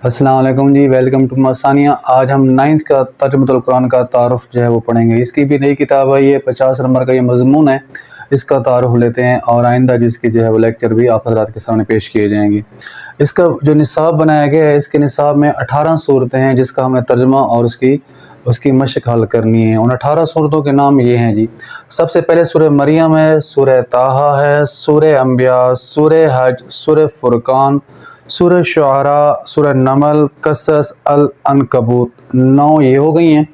अस्सलाम वालेकुम जी, welcome to मसानिया। आज हम 9th का तर्जुमतुल कुरान का तारुफ जो है वो पढ़ेंगे। इसकी भी नई किताब है, ये 50 नंबर का ये मज़मून है। इसका तारुफ लेते हैं और आइंदा जिसकी जो है वो लेक्चर भी आप हज़रात के सामने पेश किए जाएंगे। इसका जो निसाब बनाया गया है, इसके निसाब में 18 सूरतें हैं जिसका हमें तर्जुमा और उसकी मशक हल करनी है। उन 18 सूरतों के नाम ये हैं जी। सबसे पहले सूरह मरियम है, सूरह ताहा है, सूरह अंबिया, सूरह हज, सूरह फुरकान, सूरह शुआरा, सूरह नमल, कसस, अल अनकबूत। 9 ये हो गई हैं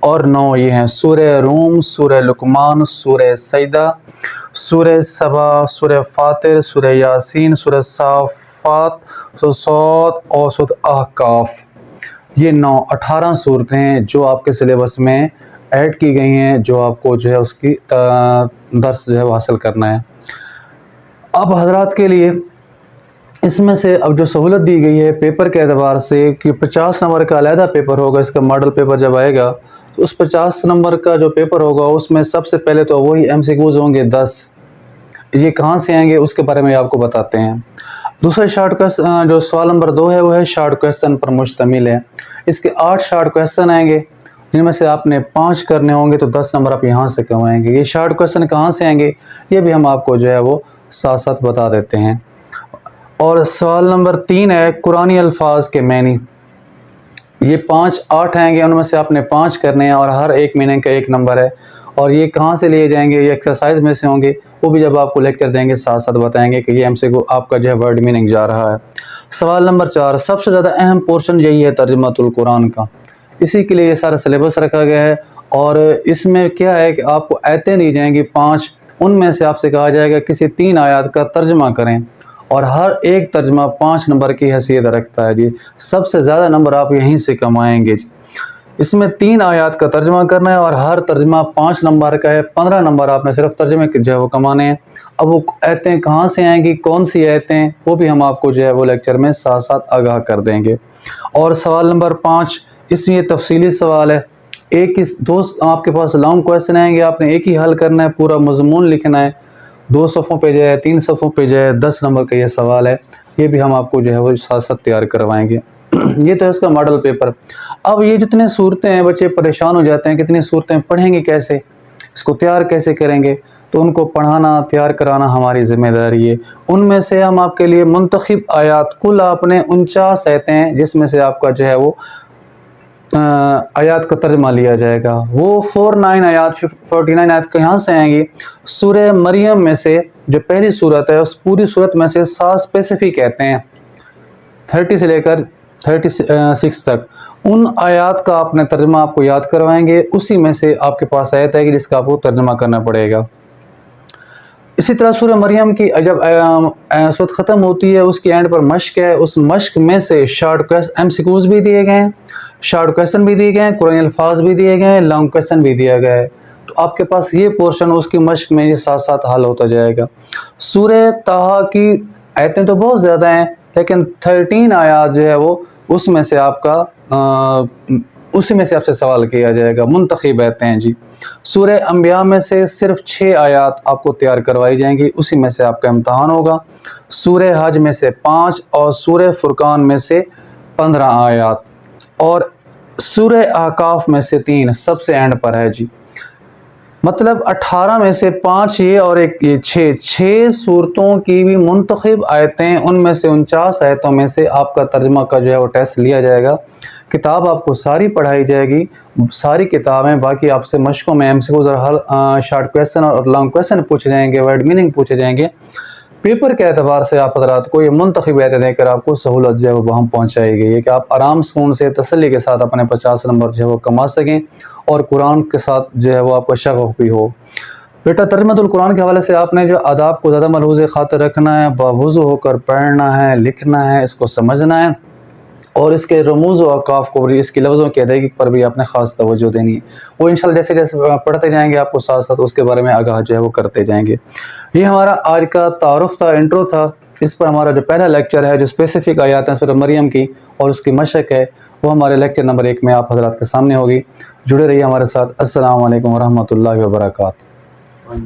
और 9 ये हैं सूरह रूम, सूरह लुकमान, सूरह सैदा, सूरह सबा, सूरह फातिर, सूरह यासीन, सूरह साफ़ात, सूरह सौद और सूरह अहकाफ। ये 18 सूरतें हैं जो आपके सिलेबस में ऐड की गई हैं, जो आपको जो है उसकी दर्स जो है वो हासिल करना है। अब हजरात के लिए इसमें से अब जो सहूलत दी गई है पेपर के एतबार से कि 50 नंबर का अलहदा पेपर होगा। इसका मॉडल पेपर जब आएगा तो उस 50 नंबर का जो पेपर होगा उसमें सबसे पहले तो वही MCQs होंगे 10। ये कहाँ से आएंगे उसके बारे में आपको बताते हैं। दूसरा शॉर्ट क्वेश्चन जो सवाल नंबर 2 है वो है शॉर्ट क्वेश्चन पर मुश्तमिल है। इसके 8 शॉर्ट क्वेश्चन आएंगे जिनमें से आपने 5 करने होंगे तो 10 नंबर आप यहाँ से कमाएंगे। ये शॉर्ट क्वेश्चन कहाँ से आएंगे ये भी हम आपको जो है वो साथ साथ बता देते हैं। और सवाल नंबर 3 है कुरानी अल्फाज के मैनी। ये 8 आएंगे, उनमें से आपने 5 करने हैं और हर एक मीनिंग का 1 नंबर है। और ये कहाँ से लिए जाएंगे, ये एक्सरसाइज में से होंगे, वो भी जब आपको लेक्चर देंगे साथ साथ बताएंगे कि ये MCQ आपका जो है वर्ड मीनिंग जा रहा है। सवाल नंबर 4 सबसे ज़्यादा अहम पोर्शन यही है तर्जुमातुल कुरान का, इसी के लिए ये सारा सिलेबस रखा गया है। और इसमें क्या है कि आपको आयतें दी जाएंगी 5, उनमें से आपसे कहा जाएगा किसी 3 आयत का तर्जमा करें और हर एक तर्जमा 5 नंबर की हैसियत रखता है जी। सबसे ज़्यादा नंबर आप यहीं से कमाएंगे जी। इसमें 3 आयत का तर्जमा करना है और हर तर्जमा 5 नंबर का है। 15 नंबर आपने सिर्फ तर्जमे के जो है वो कमाने हैं। अब वो आयतें कहाँ से आएंगी, कौन सी आयतें, वो भी हम आपको जो है वो लेक्चर में साथ साथ आगाह कर देंगे। और सवाल नंबर 5 इसमें तफसीली सवाल है। एक ही 2 आपके पास लॉन्ग क्वेश्चन आएंगे, आपने एक ही हल करना है, पूरा मजमून लिखना है। 2 सफ़ों पे जाए, 3 सफ़ों पे जाए, 10 नंबर का ये सवाल है। ये भी हम आपको जो है वो साथ साथ तैयार करवाएंगे। ये तो है इसका मॉडल पेपर। अब ये जितने सूरतें हैं बच्चे परेशान हो जाते हैं कितनी सूरतें पढ़ेंगे कैसे, इसको तैयार कैसे करेंगे। तो उनको पढ़ाना तैयार कराना हमारी ज़िम्मेदारी है। उनमें से हम आपके लिए मुंतखब आयात, कुल आपने 49 आयतें हैं जिसमें से आपका जो है वो आयात का तर्जमा लिया जाएगा। वो 49 आयात 49 आयत कहाँ से आएंगी, सूरह मरियम में से जो पहली सूरत है उस पूरी सूरत में से 7 स्पेसिफिक कहते हैं 30 से लेकर 36 तक। उन आयात का आपने तर्जमा आपको याद करवाएंगे, उसी में से आपके पास आयत है कि जिसका आपको तर्जमा करना पड़ेगा। इसी तरह सूरह मरियम की जब सूरत ख़त्म होती है उसकी एंड पर मश्क है, उस मश्क में से शॉर्ट क्वेश्चन MCQs भी दिए गए हैं, शॉर्ट क्वेश्चन भी दिए गए हैं, कुरानी अल्फाज भी दिए गए हैं, लॉन्ग क्वेश्चन भी दिया गया है। तो आपके पास ये पोर्शन उसकी मश्क में ये साथ साथ हल होता जाएगा। सूरह ताहा की आयतें तो बहुत ज़्यादा हैं लेकिन 13 आयात जो है वो उसमें से उसी में से आपसे सवाल किया जाएगा। मुंतखब आयतें हैं जी। सूरह अंबिया में से सिर्फ 6 आयात आपको तैयार करवाई जाएंगी, उसी में से आपका इम्तहान होगा। सूरह हज में से 5 और सूरह फुरकान में से 15 आयात और सूरह अहकाफ में से 3 सबसे एंड पर है जी। मतलब 18 में से 5 ये और एक ये 6 सूरतों की भी मुंतखब आयतें, उनमें से 49 आयतों में से आपका तर्जमा का जो है वो टेस्ट लिया जाएगा। किताब आपको सारी पढ़ाई जाएगी, सारी किताबें। बाकी आपसे मशकों में MCQs और हर शॉर्ट क्वेश्चन और लॉन्ग क्वेश्चन पूछे जाएंगे, वर्ड मीनिंग पूछे जाएंगे। पेपर के एतबार से आप हज़रात को ये मुंतखब आयतें देकर आपको सहूलत जो है वो वहाँ पहुँचाई गई है कि आप आराम सुकून से तसल्ली के साथ अपने 50 नंबर जो है वो कमा सकें और कुरान के साथ जो है वो आपका शगफ भी हो। बेटा तर्जुमातुल कुरान के हवाले से आपने जो आदाब को ज़्यादा मलहूज़ खातिर रखना है, बावुज़ू होकर पढ़ना है, लिखना है, इसको समझना है और इसके रमूज़ व अवकाफ़ को भी, इसकी लफ्ज़ों की अदायगी पर भी आपने ख़ास तवज्जो देनी है। वो इंशाल्लाह जैसे जैसे पढ़ते जाएंगे आपको साथ साथ उसके बारे में आगाह जो है वो करते जाएंगे। ये हमारा आज का तारुफ था, इंट्रो था। इस पर हमारा जो पहला लेक्चर है जो स्पेसिफिक आयात हैं सूरह मरियम की और उसकी मशक है, वो हमारे लेक्चर नंबर 1 में आप हज़रात के सामने होगी। जुड़े रहिए हमारे साथ। अस्सलामु अलैकुम व रहमतुल्लाहि व बरकातहू।